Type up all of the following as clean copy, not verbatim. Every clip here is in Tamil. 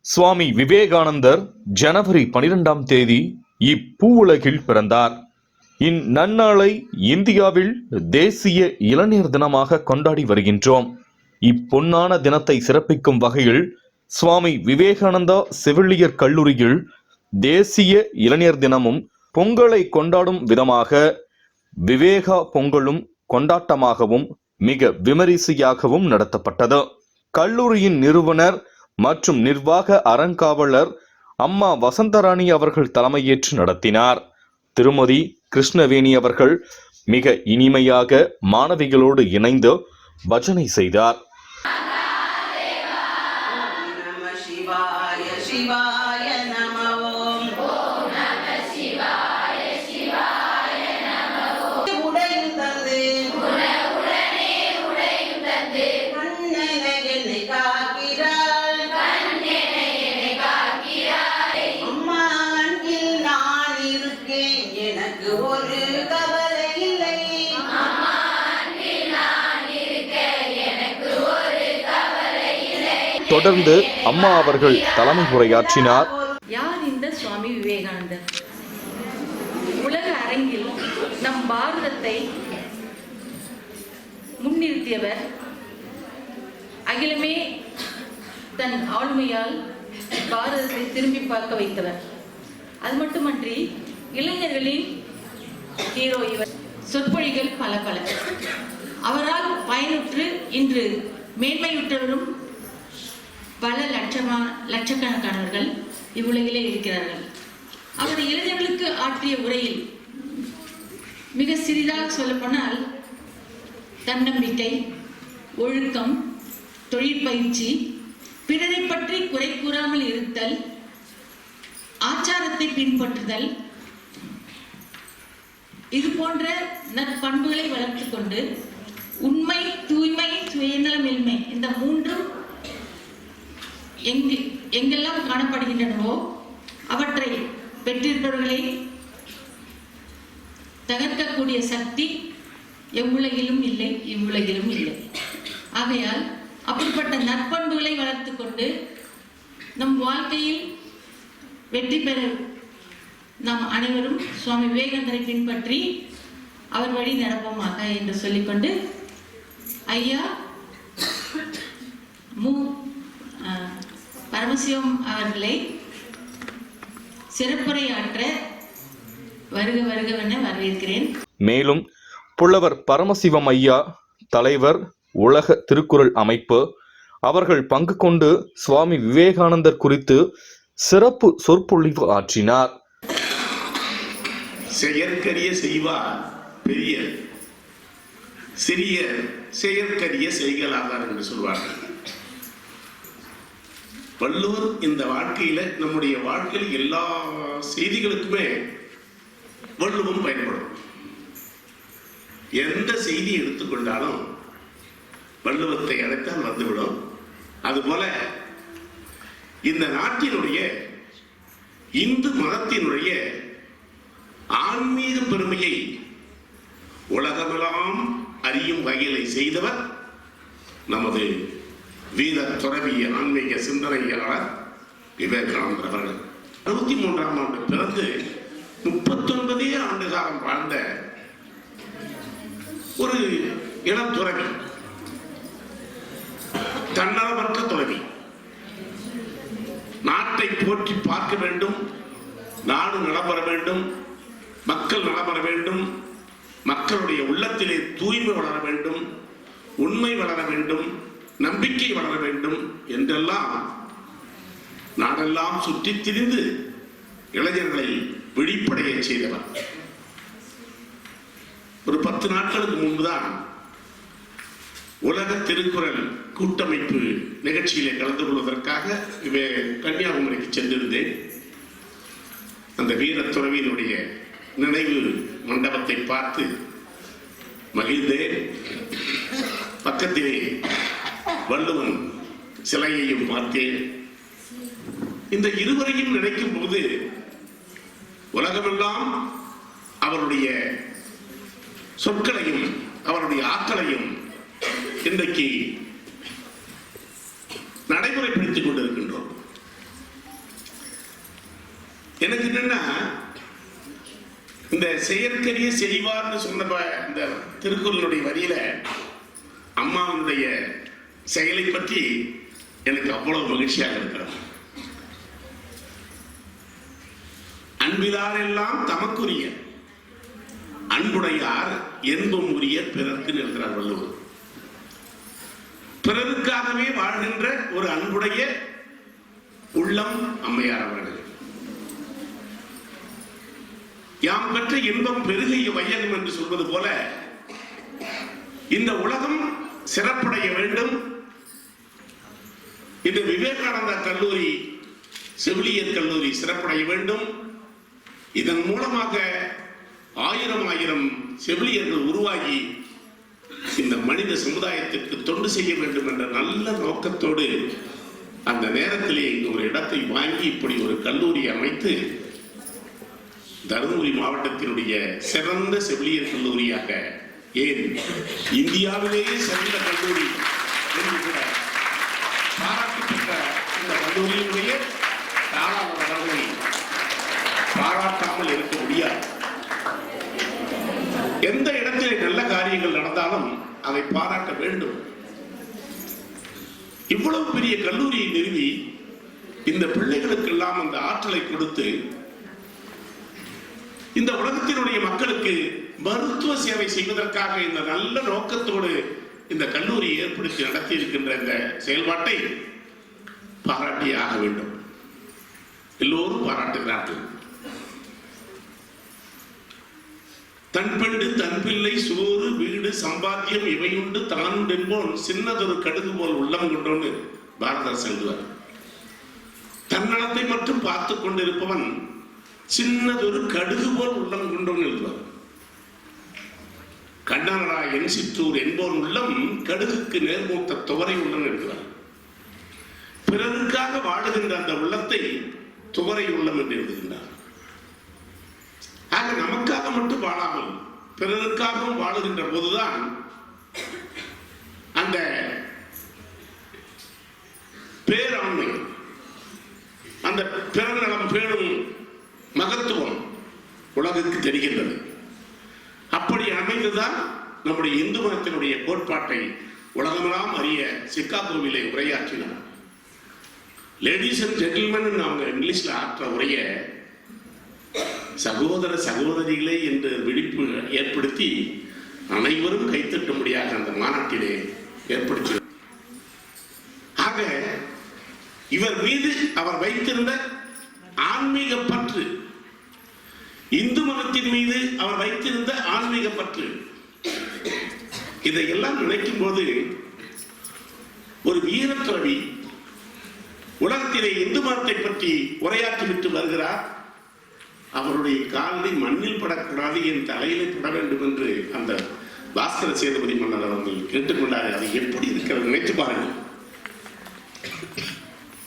சுவாமி விவேகானந்தர் ஜனவரி 12ஆம் தேதி இப்பூவுலகில் பிறந்தார். இந்நன்னாளை இந்தியாவில் தேசிய இளைஞர் தினமாக கொண்டாடி வருகின்றோம். இப்பொன்னான தினத்தை சிறப்பிக்கும் வகையில் சுவாமி விவேகானந்தா செவிலியர் கல்லூரியில் தேசிய இளைஞர் தினமும் பொங்கலை கொண்டாடும் விதமாக விவேகா பொங்கலும் கொண்டாட்டமாகவும் மிக விமரிசையாகவும் நடத்தப்பட்டது. கல்லூரியின் நிறுவனர் மற்றும் நிர்வாக அறங்காவலர் அம்மா வசந்தராணி அவர்கள் தலைமையேற்று நடத்தினார். திருமதி கிருஷ்ணவேணி அவர்கள் மிக இனிமையாக மாணவிகளோடு இணைந்து பஜனை செய்தார். தொடர்ந்து அம்மா அவர்கள் தலைமை உரையாற்றினார். யார் இந்த சுவாமி விவேகானந்தர்? உலக அரங்கில் நம் பாரதத்தை முன்னிறுத்தியவர். அகிலமே தன் ஆளுமையால் பாரதத்தை திரும்பி பார்க்க வைத்தவர். அது மட்டுமன்றி இளைஞர்களின் ஹீரோ இவர். சொற்பொழிகள் பல பல அவரால் பயனுற்று இன்று மேன்மையுற்றவரும் பல லட்சக்கணக்கானவர்கள் இவ்வுலகிலே இருக்கிறார்கள். அவர் இளைஞர்களுக்கு ஆற்றிய உரையில் மிக சிறிதாக சொல்லப்போனால் தன்னம்பிக்கை, ஒழுக்கம், தொழிற்பயிற்சி, பிறரை பற்றி குறை கூறாமல் இருத்தல், ஆச்சாரத்தை பின்பற்றுதல், இது போன்ற நற்பண்புகளை வளர்த்து கொண்டு உண்மை, தூய்மை, சுயநலமின்மை இந்த மூன்றும் எங்கெல்லாம் காணப்படுகின்றனவோ அவற்றை பெற்றிருப்பவர்களை தகர்க்கக்கூடிய சக்தி எவ்வுலகிலும் இல்லை, இவ்வுலகிலும் இல்லை. ஆகையால் அப்படிப்பட்ட நற்பண்புகளை வளர்த்து கொண்டு நம் வாழ்க்கையில் வெற்றி பெற நாம் அனைவரும் சுவாமி விவேகானந்தரை பின்பற்றி அவர் வழி நடப்போமாக என்று சொல்லிக்கொண்டு ஐயா பரமசிவம் அவர்களை சிறப்புரையாற்ற வருக வருகவென வரவேற்கிறேன். மேலும் புலவர் பரமசிவம் ஐயா, தலைவர், உலக திருக்குறள் அமைப்பு அவர்கள் பங்கு கொண்டு சுவாமி விவேகானந்தர் குறித்து சிறப்பு சொற்பொழிவு ஆற்றினார். செயற்கரிய செய்வார் பெரிய, சிறிய செயற்கரிய செய்களாதார் என்று சொல்வார்கள். வள்ளுவர் இந்த வாழ்க்கையில, நம்முடைய வாழ்க்கையில் எல்லா செய்திகளுக்குமே வள்ளுவம் பயன்படும். எந்த செய்தி எடுத்துக்கொண்டாலும் வள்ளுவத்தை அழைத்தால் வந்துவிடும். அதுபோல இந்த நாட்டினுடைய, இந்து மதத்தினுடைய ஆன்மீக பெருமையை உலகமெல்லாம் அறியும் வகையிலை செய்தவர் நமது வீர துறவி ஆன்மீக சிந்தனையாளர் விவேகானந்தர் அவர்கள். 63ஆம் ஆண்டு பிறந்து 39 ஆண்டு காலம் வாழ்ந்த ஒரு இளத்துறவி, தன்னலமற்ற துறவி. நாட்டை போற்றி பார்க்க வேண்டும், நாடு நலம்பெற வேண்டும், மக்கள் நலம்பெற வேண்டும், மக்களுடைய உள்ளத்திலே தூய்மை வளர வேண்டும், உண்மை வளர வேண்டும், நம்பிக்கை வளர வேண்டும் என்றெல்லாம் நாடெல்லாம் சுற்றி திரிந்து இளைஞர்களை விழிப்படைய செய்தவர். ஒரு 10 நாட்களுக்கு முன்புதான் உலக திருக்குறள் கூட்டமைப்பு நிகழ்ச்சியிலே கலந்து கொள்வதற்காக கன்னியாகுமரிக்கு சென்றிருந்தேன். அந்த வீரத்துறவியினுடைய நினைவு மண்டபத்தை பார்த்து மகிழ்ந்தேன். பக்கத்திலே வள்ளுவன் சிலையையும் பார்த்தேன். இந்த இருவரையும் நினைக்கும் போது உலகமெல்லாம் அவருடைய சொற்களையும் அவருடைய ஆற்றலையும் இன்றைக்கு நடைமுறைப்படுத்திக் கொண்டிருக்கின்றோம். எனக்கு என்னன்னா, இந்த செயற்கரிய செய்வார்னு சொன்ன இந்த திருக்குறளுடைய வரியில அம்மாவுடைய செயலை பற்றி எனக்கு அவ்வளவு மகிழ்ச்சியாக இருக்கிறது. அன்பிலார் எல்லாம் தமக்குரிய, அன்புடையார் என்பும் உரிய பிறர்க்கு நிற்கிறார் வள்ளுவர். பிறருக்காகவே வாழ்கின்ற ஒரு அன்புடைய உள்ளம் அம்மையார் அவர்கள். யாம் பெற்ற இன்பம் பெருகிய வையகம் என்று சொல்வது போல இந்த உலகம் சிறப்படைய வேண்டும். இந்த விவேகானந்தா கல்லூரி, செவிலியர் கல்லூரி சிறப்படைய வேண்டும். இதன் மூலமாக ஆயிரம் செவிலியர்கள் உருவாகி இந்த மனித சமுதாயத்திற்கு தொண்டு செய்ய வேண்டும் என்ற நல்ல நோக்கத்தோடு அந்த நேரத்திலே ஒரு இடத்தை வாங்கி இப்படி ஒரு கல்லூரி அமைத்து தருமபுரி மாவட்டத்தினுடைய சிறந்த செவிலியர் கல்லூரியாக, ஏன் இந்தியாவிலேயே சிறந்த கல்லூரி என்று கூட பாராட்டு பெற்ற இந்த கல்லூரியினுடைய தாராள வளர்வை பாராட்டாமல் இருக்க முடியாது. எந்த இடத்திலே நல்ல காரியங்கள் நடந்தாலும் அதை பாராட்ட வேண்டும். இவ்வளவு பெரிய கல்லூரியை நிறுவி இந்த பிள்ளைகளுக்கெல்லாம் அந்த ஆற்றலை கொடுத்து இந்த உலகத்தினுடைய மக்களுக்கு மருத்துவ சேவை செய்வதற்காக இந்த நல்ல நோக்கத்தோடு இந்த கல்லூரி ஏற்படுத்தி நடத்தி இருக்கின்ற இந்த செயல்பாட்டை பாராட்டியே ஆக வேண்டும். எல்லோரும் பாராட்டுகிறார்கள். தன் பெண்டு தன் பிள்ளை சோறு வீடு சம்பாத்தியம் இவையுண்டு தானுண்டு என்போன் சின்னதொரு கடுகு போல் உள்ளம் கொண்டோன்னு பாரதர் செல்வார். தன்னலத்தை மட்டும் பார்த்து கொண்டிருப்பவன் சின்னதொரு கடுகு போல் உள்ளம் கொண்டோன்னு எழுதுவார். கண்ணனடா என் சிற்றூர் என்போன் உள்ளம் கடுகுக்கு நேர்மூத்த துவரை உள்ளம் எழுதுவார். பிறருக்காக வாழுகின்ற அந்த உள்ளத்தை துவரை உள்ளம் என்று எழுதுகின்றார். ஆக நமக்காக மட்டும் வாழாமல் பிறருக்காகவும் வாழுகின்ற போதுதான் அந்த பேராண்மை, அந்த பிறநலம் பேணும் மகத்துவம் உலகுக்கு தெரிகின்றது. அப்படி அமைந்துதான் நம்முடைய இந்து மதத்தினுடைய கோட்பாட்டை உலகமெல்லாம் அறிய சிக்காகோவிலே உரையாற்றினார். லேடிஸ் அண்ட் ஜென்டில்மேன் அவங்க இங்கிலீஷ்ல ஆற்ற உரைய சகோதர சகோதரிகளே என்று விழிப்பு ஏற்படுத்தி அனைவரும் கைத்தட்டும்படியாக அந்த மாநாட்டிலே ஏற்படுத்தி, ஆக இவர் மீது அவர் வைத்திருந்த ஆன்மீக பற்று, இந்து மதத்தின் மீது அவர் வைத்திருந்த ஆன்மீக பற்று, இதையெல்லாம் நினைக்கும் போது ஒரு வீரத்துறவி உலகத்திலே இந்து மதத்தை பற்றி உரையாற்றிவிட்டு வருகிறார். அவருடைய காலை மண்ணில் படக்கூடாது, என் தலையிலே பட வேண்டும் என்று அந்த பாஸ்கர சேதுபதி மன்னர் அவர்கள் கேட்டுக்கொண்டார். அது எப்படி இருக்கிறது நினைத்து பாருங்கள்.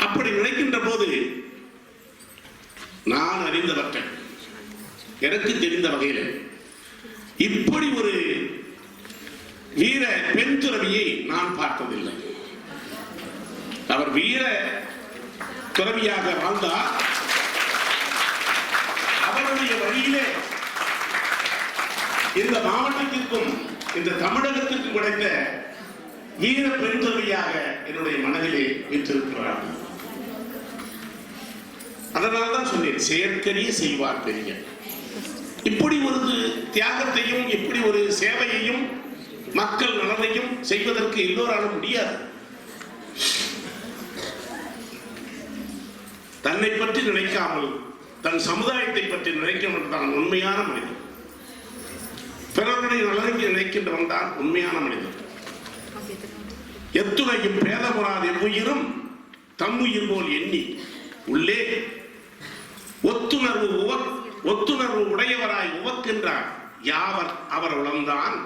அப்படி நினைக்கின்ற போது நான் அறிந்தவற்றை, எனக்கு தெரிந்த வகையில் இப்படி ஒரு வீர பெண் துறவியை நான் பார்த்ததில்லை. அவர் வீர துறவியாக வாழ்ந்தார். அவருடைய வழியிலே இந்த மாவட்டத்திற்கும் இந்த தமிழகத்திற்கும் கிடைத்த வீர பெண் துறவியாக என்னுடைய மனதிலே வைத்திருக்கிறார். அதனால்தான் சொன்னேன், செயற்கரிய செய்வார் பெரிய. இப்படி ஒரு தியாகத்தையும் இப்படி ஒரு சேவையையும் மக்கள் நலனையும் செய்வதற்கு எல்லோராலும் முடியாது. தன்னை பற்றி நினைக்காமல் தன் சமுதாயத்தை பற்றி நினைக்கின்றவன் தான் உண்மையான மனிதன். பிறருடைய நலனை நினைக்கின்றவன் தான் உண்மையான மனிதன். எத்துணையும் பேதமுறாது எவ்வுயிரும் தம்முயிர் போல் எண்ணி உள்ளே ஒத்துணர்வு உடையவராய் உவக்கின்றார் யாவர் அவர் உளம்தான்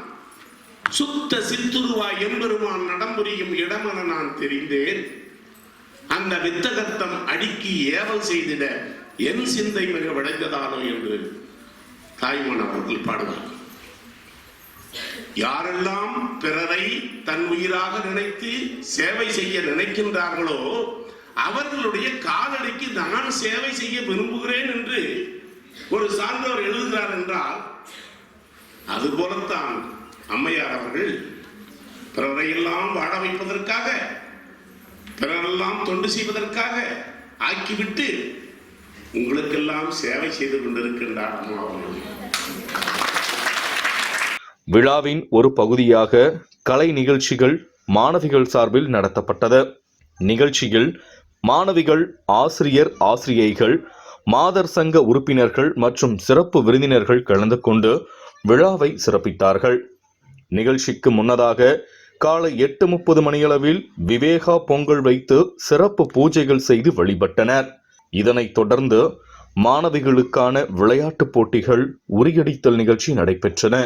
சுத்த சித்துருவாய் எம்பெருமான் நடம்புரியும் இடமென நான் தெரிந்தேன். அந்த வித்தகத்தம் அடுக்கி ஏவல் செய்திட என் சிந்தை மிக விளைந்ததானோ என்று தாய்மான் அவர்கள் பாடுவார். யாரெல்லாம் பிறரை தன் உயிராக நினைத்து சேவை செய்ய நினைக்கின்றார்களோ அவர்களுடைய காலடிக்கு நான் சேவை செய்ய விரும்புகிறேன் என்று ஒரு சான்றோர் எழுதுகிறார் என்றால், அதுபோலத்தான் அம்மையார் அவர்கள் பிறரையெல்லாம் வாழ வைப்பதற்காக, பிறரெல்லாம் தொண்டு செய்வதற்காக ஆக்கிவிட்டு உங்களுக்கெல்லாம் சேவை செய்து கொண்டிருக்கின்றார் அம்மா அவர்கள். விழாவின் ஒரு பகுதியாக கலை நிகழ்ச்சிகள் மாணவிகள் சார்பில் நடத்தப்பட்டது. நிகழ்ச்சியில் மாணவிகள், ஆசிரியர், ஆசிரியைகள், மாதர் சங்க உறுப்பினர்கள் மற்றும் சிறப்பு விருந்தினர்கள் கலந்து கொண்டு விழாவை சிறப்பித்தார்கள். நிகழ்ச்சிக்கு முன்னதாக காலை 8:30 மணியளவில் விவேகா பொங்கல் வைத்து சிறப்பு பூஜைகள் செய்து வழிபட்டனர். இதனைத் தொடர்ந்து மாணவிகளுக்கான விளையாட்டுப் போட்டிகள், உரியடித்தல் நிகழ்ச்சி நடைபெற்றன.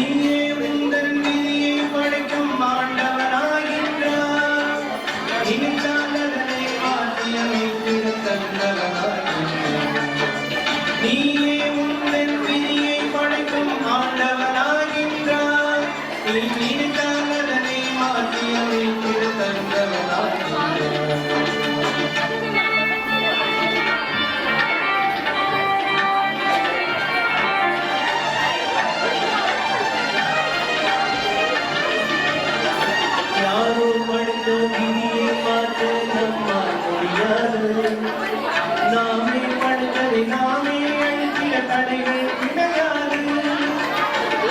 நீயே உந்தன் விதியை படைக்கும் ஆண்டவனாகின்றாய். நினைத்தால் அதனை மாற்றி அமைத்திட தந்தவனாகின்றாய். நீயே உந்தன் விதியை படைக்கும் ஆண்டவனாகின்றாய். நீ நினைத்தால் அதனை மாற்றி அமைத்திட தந்தவனாகின்றாய். யாரோ படைத்த விதியை மாற்ற நம்மால் முடியாது. நாமே படைத்ததை நாமே அழித்திட தடைகள் கிடையாது.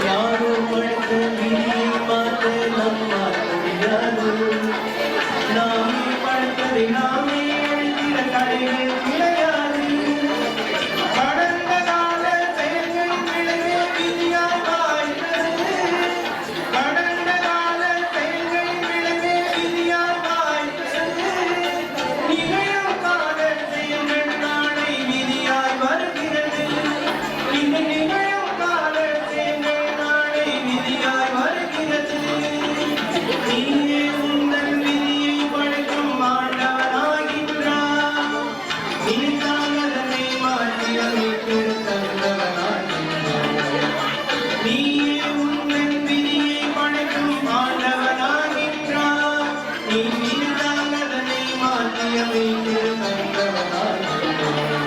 யாரோ படைத்த விதியை மாற்ற நம்மால் முடியாது. நாமே படைத்ததை நாமே அழித்திட தடைகள் கிடையாது. கடந்த கால செயல்களின் விளைவே விதியாய் மாறினது. கடந்த கால செயல்களின் விளைவே விதியாய் மாறினது. நிகழும் கால செயல்கள் நாளை விதியாய் வருகிறது. இன்று நிகழும் கால செயல்கள் நாளை விதியாய் வருகிறது. நீயே உந்தன் விதியை படைக்கும் ஆண்டவனாகின்றாய். நினைத்தால் அதனை மாற்றி அமைத்திட தந்தவனாகின்றாய். நீயே உந்தன் விதியை படைக்கும் ஆண்டவனாகின்றாய். நீ நினைத்தால் அதனை மாற்றி அமைத்திட தந்தவனாகின்றாய்.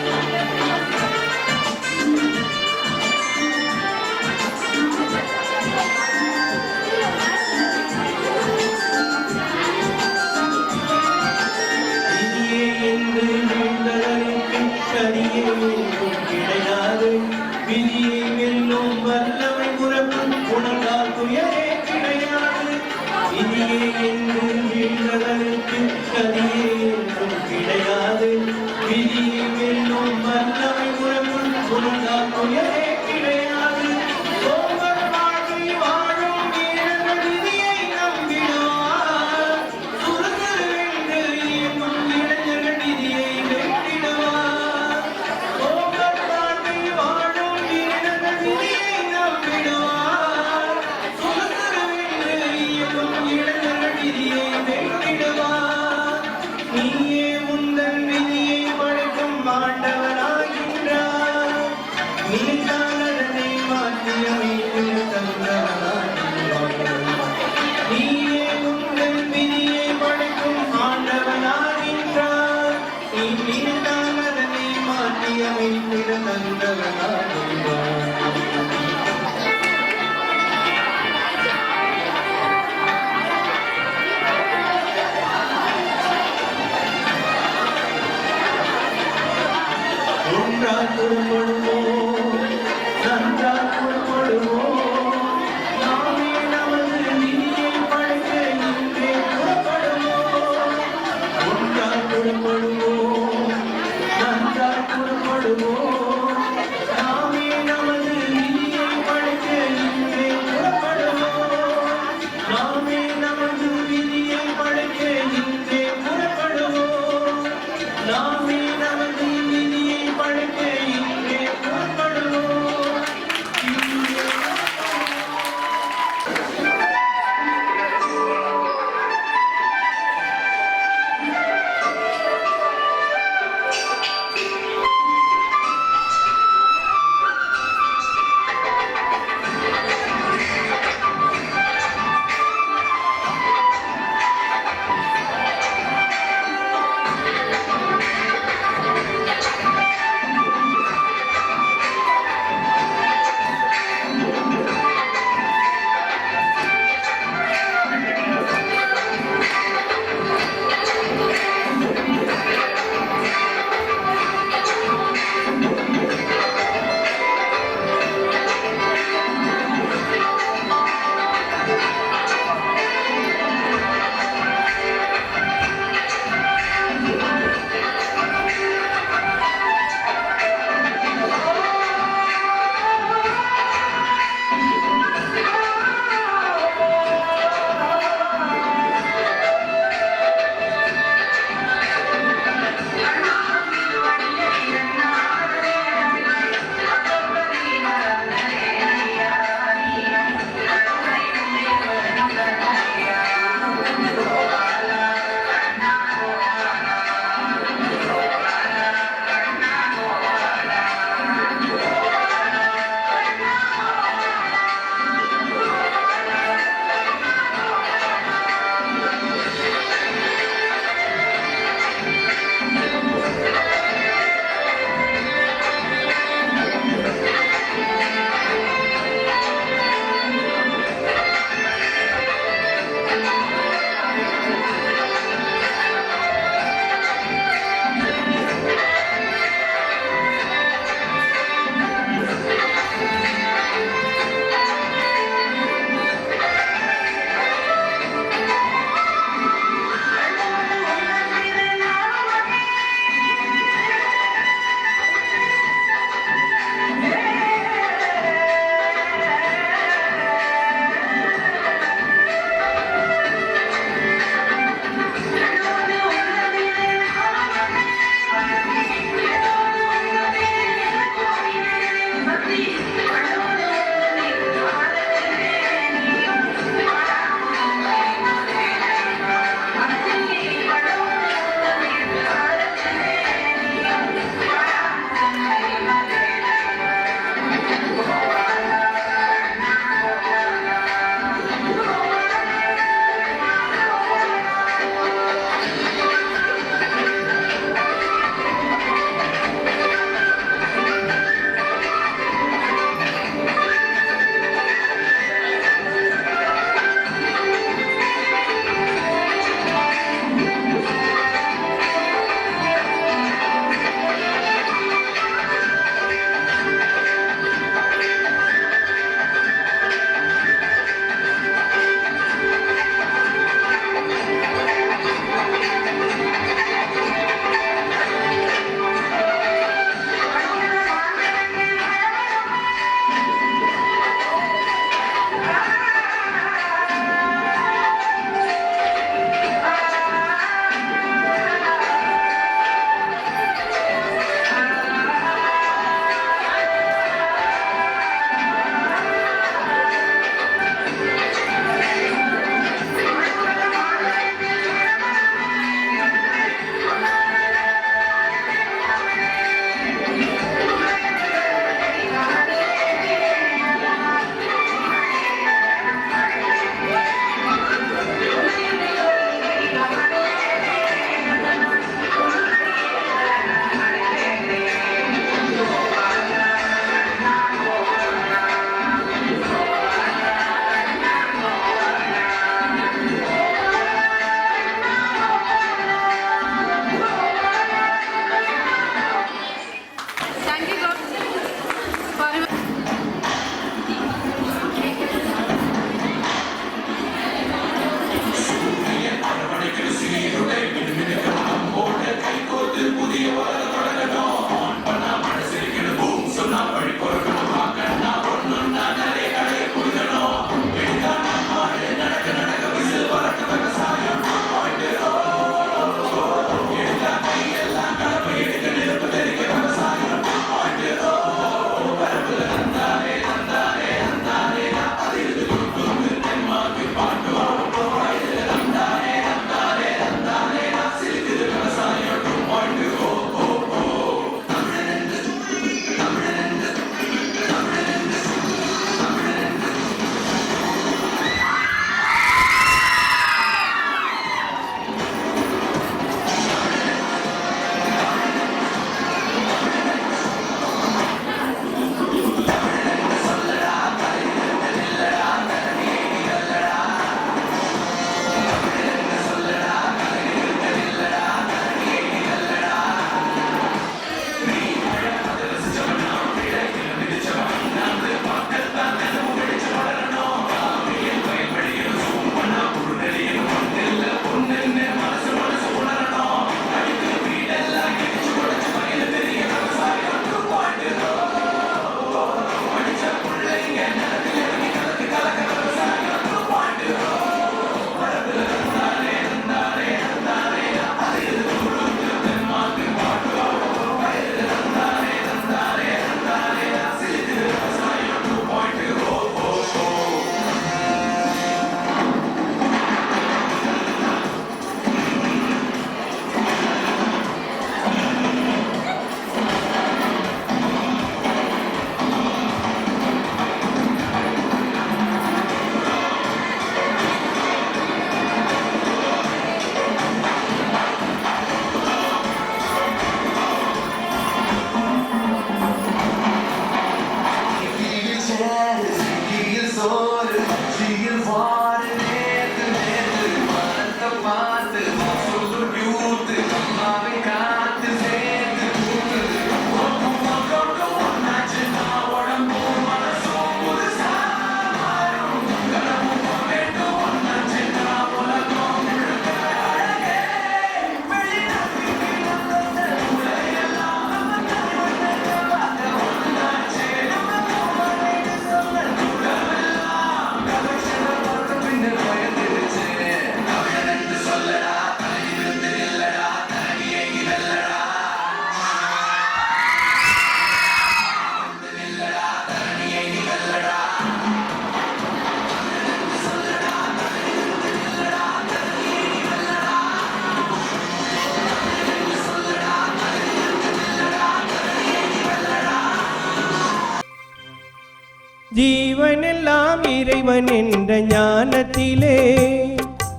ஜீவனெல்லாம் இறைவன் என்ற ஞானத்திலே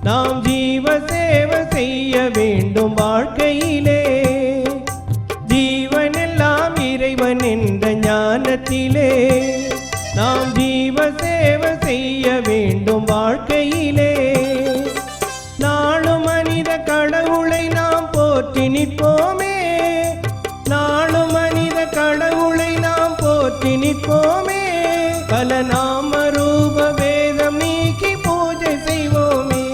நாம் ஜீவ சேவை செய்ய வேண்டும் வாழ்க்கையிலே. ஜீவனெல்லாம் இறைவன் என்ற ஞானத்திலே நாம் ஜீவ சேவை செய்ய வேண்டும் வாழ்க்கையிலே. நாளும் மனித கடவுளை நாம் போற்றி நிற்போமே, நாளும் மனித கடவுளை நாம் போற்றி நிற்போமே. பல நாம ரூப வேதம் நீக்கி பூஜை செய்வோமே,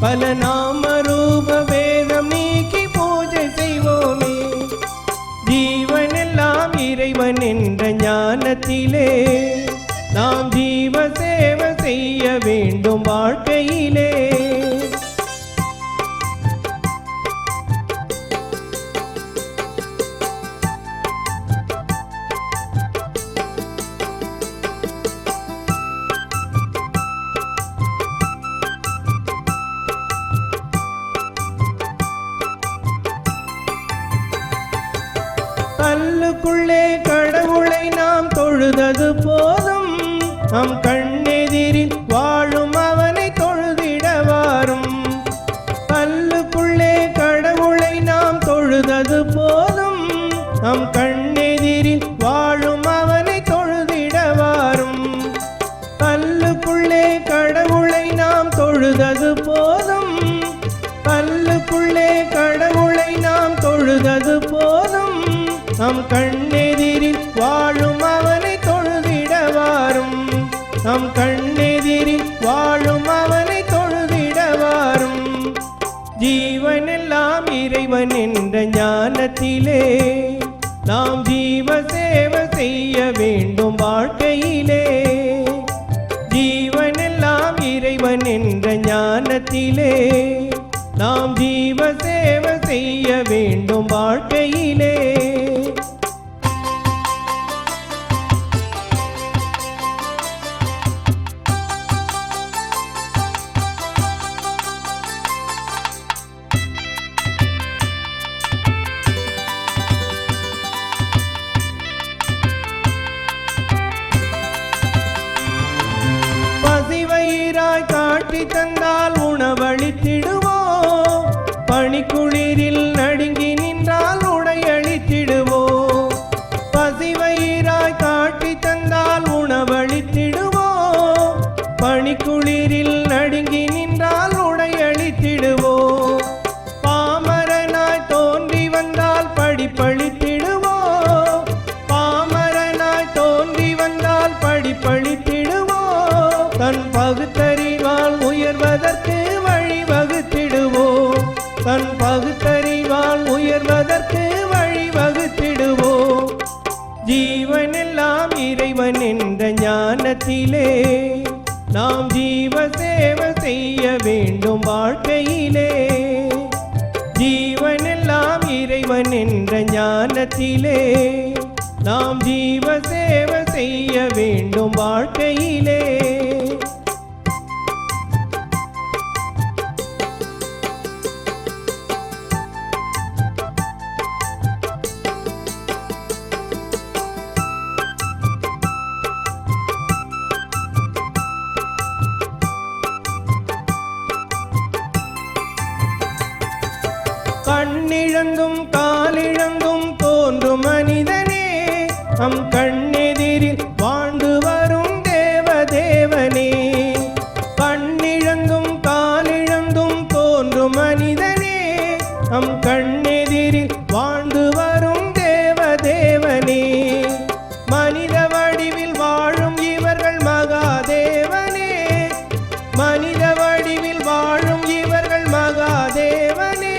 பல நாம ரூப வேதம் நீக்கி பூஜை செய்வோமே. ஜீவனெல்லாம் இறைவன் என்ற ஞானத்திலே நாம் ஜீவ சேவை செய்ய வேண்டும் வாழ்க்கையிலே. கல்லுக்குள்ளே கடவுளை நாம் தொழுதது போதும், நம் கண்ணெதிரில் வாழும் அவனை தொழுதிட வாரும். கல்லுக்குள்ளே கடவுளை நாம் தொழுதது போதும், நம் கண்ணெதிரில் வாழும் அவனை தொழுதிட வாரும். கல்லுக்குள்ளே கடவுளை நாம் தொழுதது போதும், கல்லுக்குள்ளே கடவுளை நாம் தொழுதது போதும், நம் கண்ணெதிரில் வாழும் அவனை தொழுதிட வாரும். நம் கண்ணெதிரில் வாழும் அவனை தொழுதிட வாரும். ஜீவனெல்லாம் இறைவன் என்ற ஞானத்திலே நாம் ஜீவ சேவை செய்ய வேண்டும் வாழ்க்கையிலே. ஜீவனெல்லாம் இறைவன் என்ற ஞானத்திலே நாம் ஜீவ சேவை செய்ய வேண்டும் வாழ்க்கையிலே. பசிவயிறாய் காட்டி தந்தால் உணவளித்திடுவோம், பனிக்குளிரில் நடுங்கி நின்றால் உடையளித்திடுவோம். பசிவயிறாய் காட்டி தந்தால் உணவளித்திடுவோம், பனிக்குளிரில் நடுங்கி நின்றால் உடையளித்திடுவோம். பாமரனாய் தோன்றி வந்தால் படிப்பளித்திடுவோம், பாமரனாய் தோன்றி வந்தால் படிப்பளித்திடுவோம். தன் பகுத்தறிவால் உயர்வதற்கு வழிவகுத்திடுவோம், தன் பகுத்தறிவால் உயர்வதற்கு வழிவகுத்திடுவோம். ஜீவனெல்லாம் இறைவன் என்ற ஞானத்திலே நாம் ஜீவ சேவை செய்ய வேண்டும் வாழ்க்கையிலே. ஜீவனெல்லாம் இறைவன் என்ற ஞானத்திலே நாம் ஜீவ சேவை செய்ய வேண்டும் வாழ்க்கையிலே. கண்ணிழந்தும் காலிழந்தும் தோன்றும் மனிதனே, நம் கண்ணெதிரில் வாழ்ந்து வரும் தேவதேவனே. கண்ணிழந்தும் காலிழந்தும் தோன்றும் மனிதனே, நம் கண்ணெதிரில் வாழ்ந்து வரும் தேவதேவனே. மனித வடிவில் வாழும் இவர்கள் மகாதேவனே, மனித வடிவில் வாழும் இவர்கள் மகாதேவனே.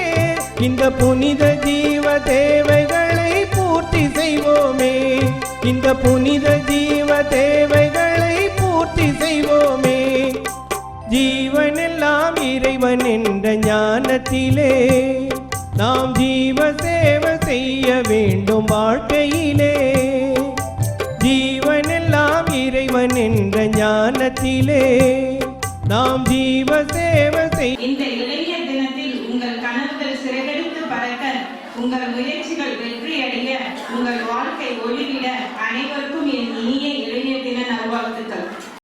இந்த புனித ஜீவ தேவைகளை பூர்த்தி செய்வோமே, இந்த புனித ஜீவ தேவைகளை பூர்த்தி செய்வோமே. ஜீவனெல்லாம் இறைவன் என்ற ஞானத்திலே நாம் ஜீவ சேவை செய்ய வேண்டும் வாழ்க்கையிலே. ஜீவனெல்லாம் இறைவன் என்ற ஞானத்திலே நாம் ஜீவ சேவை செய்ய. இந்த இளைய தினத்தில் உங்கள் கனவுகள் சிறகடித்து பறக்க, உங்கள் முயற்சிகள் வெற்றியடைய, உங்கள் வாழ்க்கை ஒளிவிட அனைவருக்கும்